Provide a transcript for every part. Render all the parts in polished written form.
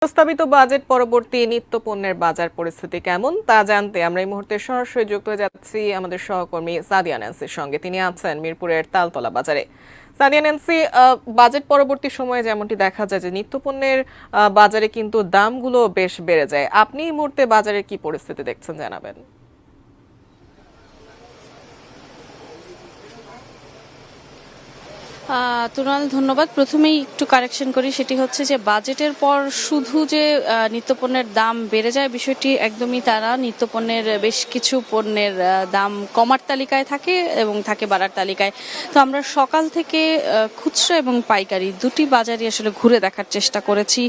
প্রস্তাবিত বাজেট পরবর্তী নিত্য পণ্যের বাজার পরিস্থিতি কেমন তা জানতে আমরা এই মুহূর্তে সরাসরি যুক্ত হয়ে যাচ্ছি আমাদের সহকর্মী সাদিয়া ন্যান্সির সঙ্গে। তিনি আছেন মিরপুরের তালতলা বাজারে। সাদিয়া ন্যান্সি, বাজেট পরবর্তী সময়ে যেমনটি দেখা যায় যে নিত্য পণ্যের বাজারে কিন্তু দামগুলো বেশ বেড়ে যায়। আপনি এই মুহূর্তে বাজারে কি পরিস্থিতি দেখছেন জানাবেন। তুনাল, ধন্যবাদ। প্রথমেই একটু কারেকশন করি, সেটি হচ্ছে যে বাজেটের পর শুধু যে নিত্যপণ্যের দাম বেড়ে যায় বিষয়টি একদমই তারা। নিত্যপণ্যের বেশ কিছু পণ্যের দাম কমার তালিকায় থাকে এবং থাকে বাড়ার তালিকায়। তো আমরা সকাল থেকে খুচরা এবং পাইকারি দুটি বাজারই আসলে ঘুরে দেখার চেষ্টা করেছি।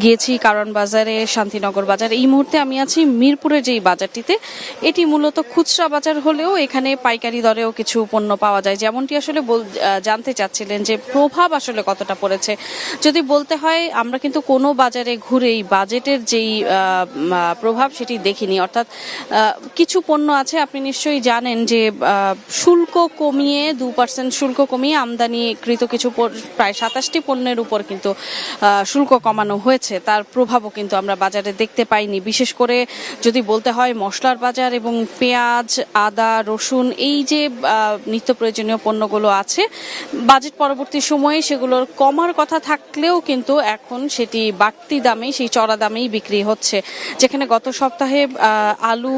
গিয়েছি কারণ বাজারে, শান্তিনগর বাজার। এই মুহূর্তে আমি আছি মিরপুরের যেই বাজারটিতে। এটি মূলত খুচরা বাজার হলেও এখানে পাইকারি দরেও কিছু পণ্য পাওয়া যায়। যেমনটি আসলে জানতে চাচ্ছিলেন যে প্রভাব আসলে কতটা পড়েছে, যদি বলতে হয় আমরা কিন্তু কোনো বাজারে ঘুরেই বাজেটের যেই প্রভাব সেটি দেখিনি। অর্থাৎ কিছু পণ্য আছে, আপনি নিশ্চয়ই জানেন যে শুল্ক কমিয়ে 2% শুল্ক কমিয়ে আমদানিকৃত কিছু প্রায় 27টি পণ্যের উপর কিন্তু শুল্ক কমানো হয়েছে। তার প্রভাবও কিন্তু আমরা বাজারে দেখতে পাইনি। বিশেষ করে যদি বলতে হয় মশলার বাজার এবং পেঁয়াজ, আদা, রসুন, এই যে নিত্য প্রয়োজনীয় পণ্যগুলো আছে, বাজেট পরবর্তী সময়ে সেগুলোর কমার কথা থাকলেও কিন্তু এখন সেটি বাড়তি দামে, সেই চড়া দামেই বিক্রি হচ্ছে। যেখানে গত সপ্তাহে আলু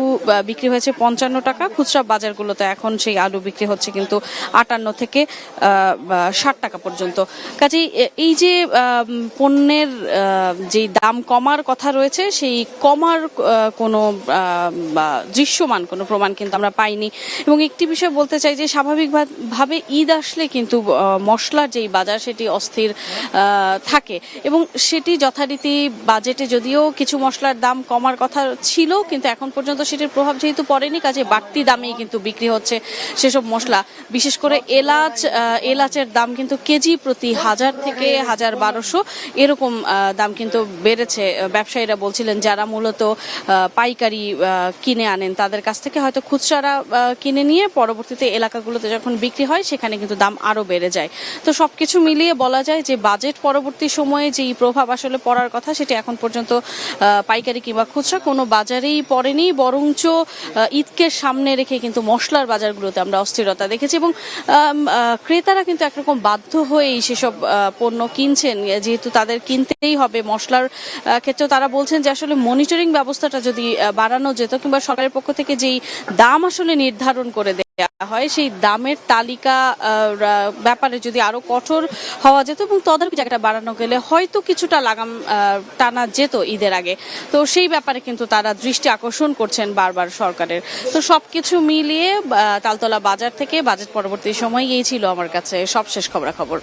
বিক্রি হয়েছে 55 টাকা, খুচরা বাজারগুলোতে এখন সেই আলু বিক্রি হচ্ছে কিন্তু 58 থেকে 60 টাকা পর্যন্ত। কাজেই এই যে পণ্যের যেই দাম কমার কথা রয়েছে, সেই কমার কোনো দৃশ্যমান কোনো প্রমাণ কিন্তু আমরা পাইনি। এবং একটি বিষয় বলতে চাই যে স্বাভাবিকভাবে ঈদ আসলে কিন্তু মশলার যেই বাজার সেটি অস্থির থাকে এবং সেটি যথারীতি বাজেটে যদিও কিছু মশলার দাম কমার কথা ছিল, কিন্তু এখন পর্যন্ত সেটির প্রভাব যেহেতু পড়েনি, কাজে বাড়তি দামেই কিন্তু বিক্রি হচ্ছে সেসব মশলা। বিশেষ করে এলাচের দাম কিন্তু কেজি প্রতি 1000 থেকে 1200 এরকম দাম কিন্তু বেড়েছে। ব্যবসায়ীরা বলছিলেন যারা মূলত পাইকারি কিনে আনেন তাদের কাছ থেকে হয়তো খুচরারা কিনে নিয়ে পরবর্তীতে এলাকাগুলোতে যখন বিক্রি হয় সেখানে কিন্তু দাম আরো বেড়ে যায়। তো সবকিছু মিলিয়ে বলা যায় যে বাজেট পরবর্তী সময়ে যেই প্রভাব আসলে পড়ার কথা সেটি এখন পর্যন্ত পাইকারি কিংবা খুচরা কোনো বাজারেই পড়েনি। বরঞ্চ ঈদকে সামনে রেখে কিন্তু মশলার বাজারগুলোতে আমরা অস্থিরতা দেখেছি এবং ক্রেতারা কিন্তু একরকম বাধ্য হয়েই সেসব পণ্য কিনছেন, যেহেতু তাদের কিনতেই হবে। মশলার ক্ষেত্রেও তারা বলছেন যে আসলে মনিটরিং ব্যবস্থাটা যদি বাড়ানো যেত কিংবা সরকারের পক্ষ থেকে যেই দাম আসলে নির্ধারণ করে হয় সেই দামের তালিকা ব্যাপারে যদি আরো কঠোর হওয়া যেত এবং তদারকি জায়গাটা বাড়ানো গেলে হয়তো কিছুটা লাগাম টানা যেত ঈদের আগে। তো সেই ব্যাপারে কিন্তু তারা দৃষ্টি আকর্ষণ করছেন বারবার সরকারের। তো সবকিছু মিলিয়ে তালতলা বাজার থেকে বাজেট পরবর্তী সময় এই ছিল আমার কাছে সবশেষ খবরাখবর।